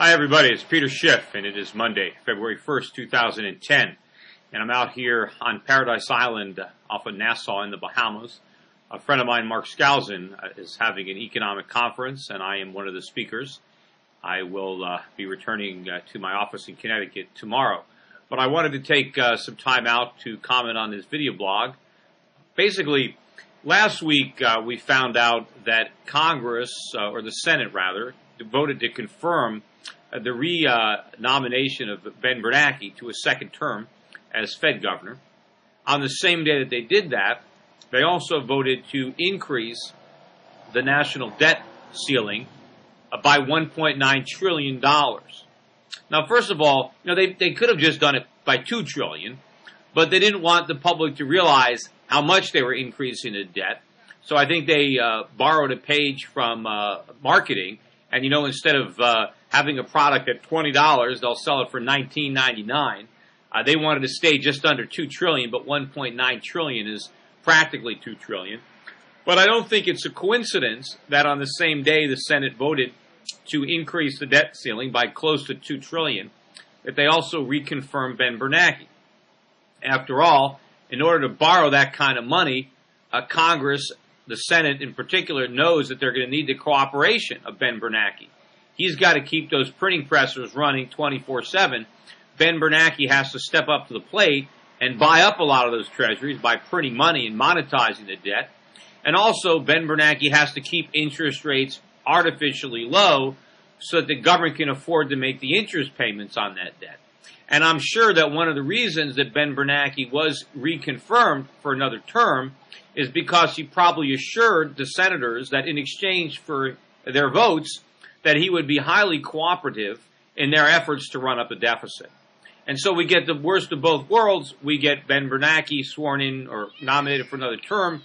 Hi, everybody. It's Peter Schiff, and it is Monday, February 1st, 2010. And I'm out here on Paradise Island off of Nassau in the Bahamas. A friend of mine, Mark Skousen, is having an economic conference, and I am one of the speakers. I will be returning to my office in Connecticut tomorrow. But I wanted to take some time out to comment on this video blog. Basically, last week we found out that Congress, or the Senate rather, voted to confirm the re-nomination of Ben Bernanke to a second term as Fed governor. On the same day that they did that, they also voted to increase the national debt ceiling by $1.9 trillion. Now, first of all, they could have just done it by $2 trillion, but they didn't want the public to realize how much they were increasing the debt. So I think they borrowed a page from marketing, and instead of having a product at $20, they'll sell it for $19.99. They wanted to stay just under $2 trillion, but $1.9 trillion is practically $2 trillion. But I don't think it's a coincidence that on the same day the Senate voted to increase the debt ceiling by close to $2 trillion, that they also reconfirmed Ben Bernanke. After all, in order to borrow that kind of money, Congress, the Senate in particular, knows that they're going to need the cooperation of Ben Bernanke. He's got to keep those printing presses running 24/7. Ben Bernanke has to step up to the plate and buy up a lot of those treasuries by printing money and monetizing the debt. And also, Ben Bernanke has to keep interest rates artificially low so that the government can afford to make the interest payments on that debt. And I'm sure that one of the reasons that Ben Bernanke was reconfirmed for another term is because he probably assured the senators that in exchange for their votes, that he would be highly cooperative in their efforts to run up the deficit. And so we get the worst of both worlds. We get Ben Bernanke sworn in or nominated for another term,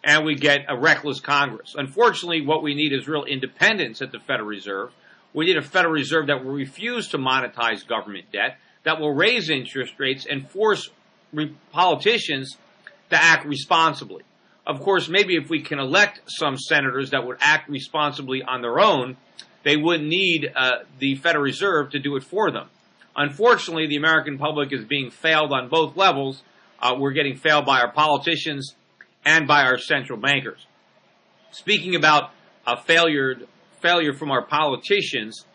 and we get a reckless Congress. Unfortunately, what we need is real independence at the Federal Reserve. We need a Federal Reserve that will refuse to monetize government debt, that will raise interest rates and force politicians to act responsibly. Of course, maybe if we can elect some senators that would act responsibly on their own, they wouldn't need the Federal Reserve to do it for them. Unfortunately, the American public is being failed on both levels. We're getting failed by our politicians and by our central bankers. Speaking about a failure from our politicians,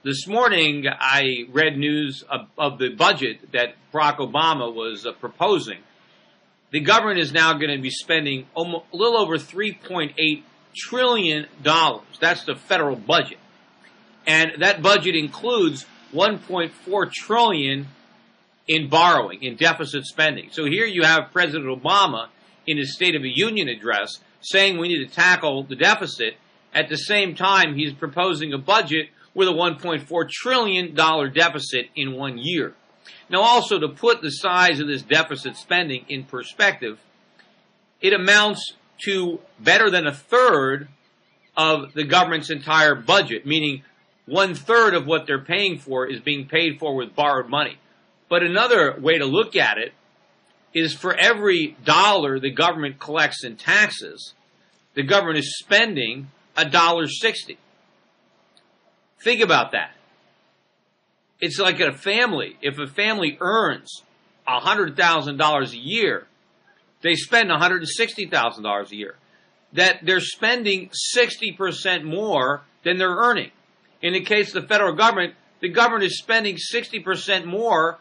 this morning I read news of the budget that Barack Obama was proposing. The government is now going to be spending a little over $3.8 trillion. That's the federal budget. And that budget includes $1.4 trillion in borrowing, in deficit spending. So here you have President Obama in his State of the Union address saying we need to tackle the deficit. At the same time, he's proposing a budget with a $1.4 trillion deficit in 1 year. Now, also, to put the size of this deficit spending in perspective, it amounts to better than a third of the government's entire budget, meaning 1/3 of what they're paying for is being paid for with borrowed money. But another way to look at it is for every dollar the government collects in taxes, the government is spending $1.60. Think about that. It's like a family. If a family earns $100,000 a year, they spend $160,000 a year. That they're spending 60% more than they're earning. In the case of the federal government, the government is spending 60% more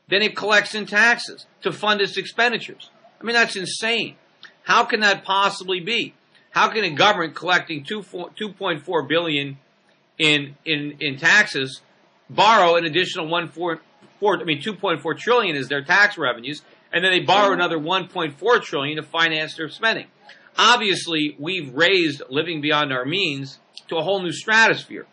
than it collects in taxes to fund its expenditures. I mean, that's insane. How can that possibly be? How can a government collecting $2.4 billion in taxes borrow an additional $2.4 trillion is their tax revenues, and then they borrow another $1.4 trillion to finance their spending? Obviously, we've raised living beyond our means to a whole new stratosphere.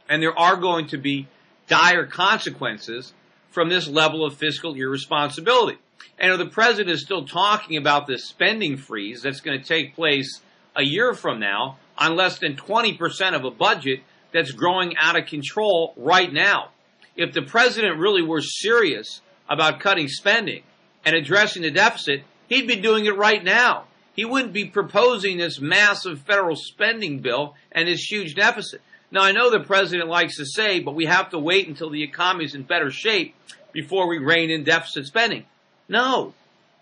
And there are going to be dire consequences from this level of fiscal irresponsibility. And if the president is still talking about this spending freeze that's going to take place a year from now on less than 20% of a budget that's growing out of control right now. If the president really were serious about cutting spending and addressing the deficit, he'd be doing it right now. He wouldn't be proposing this massive federal spending bill and this huge deficit. Now, I know the president likes to say, but we have to wait until the economy is in better shape before we rein in deficit spending. No,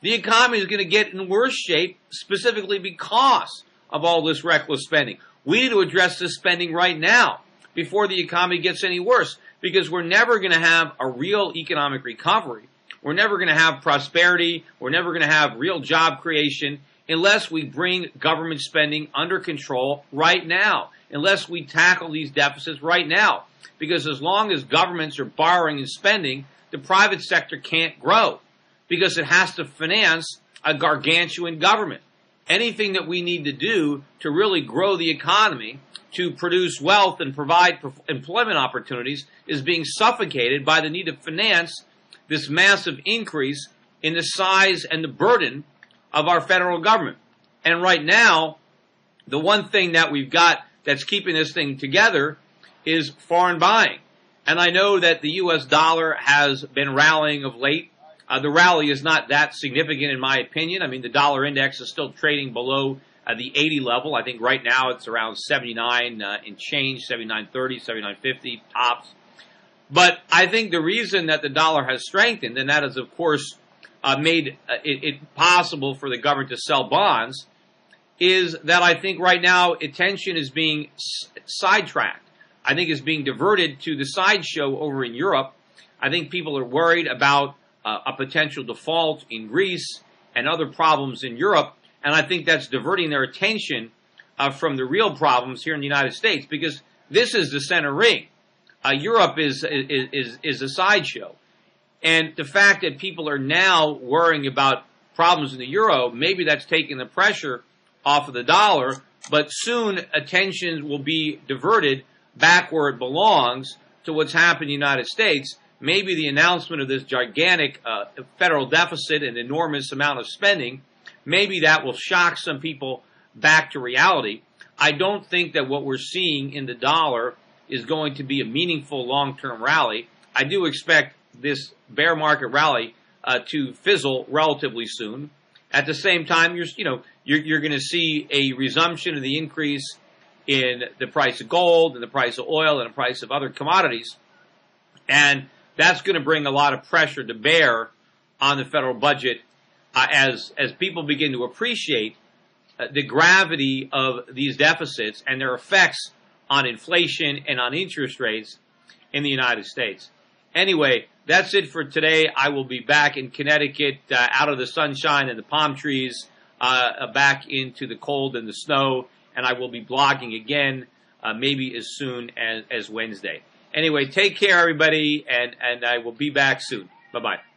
the economy is going to get in worse shape specifically because of all this reckless spending. We need to address this spending right now before the economy gets any worse, because we're never going to have a real economic recovery. We're never going to have prosperity. We're never going to have real job creation unless we bring government spending under control right now, unless we tackle these deficits right now. Because as long as governments are borrowing and spending, the private sector can't grow because it has to finance a gargantuan government. Anything that we need to do to really grow the economy, to produce wealth and provide employment opportunities, is being suffocated by the need to finance this massive increase in the size and the burden of our federal government. And right now, the one thing that we've got that's keeping this thing together is foreign buying. And I know that the U.S. dollar has been rallying of late. The rally is not that significant in my opinion. I mean, the dollar index is still trading below the 80 level. I think right now it's around 79 in change, 79.30, 79.50 tops. But I think the reason that the dollar has strengthened, and that has, of course, made it possible for the government to sell bonds, is that I think right now attention is being sidetracked. I think it's being diverted to the sideshow over in Europe. I think people are worried about a potential default in Greece and other problems in Europe, and I think that's diverting their attention from the real problems here in the United States, because this is the center ring. Europe is a sideshow. And the fact that people are now worrying about problems in the euro, maybe that's taking the pressure off of the dollar, but soon attention will be diverted back where it belongs to what's happened in the United States. Maybe the announcement of this gigantic federal deficit and enormous amount of spending, maybe that will shock some people back to reality. I don't think that what we're seeing in the dollar is going to be a meaningful long-term rally. I do expect this bear market rally to fizzle relatively soon. At the same time, you're going to see a resumption of the increase in the price of gold and the price of oil and the price of other commodities, and that's going to bring a lot of pressure to bear on the federal budget as people begin to appreciate the gravity of these deficits and their effects on inflation and on interest rates in the United States. Anyway, that's it for today. I will be back in Connecticut, out of the sunshine and the palm trees, back into the cold and the snow, and I will be blogging again, maybe as soon as Wednesday. Anyway, take care, everybody, and I will be back soon. Bye-bye.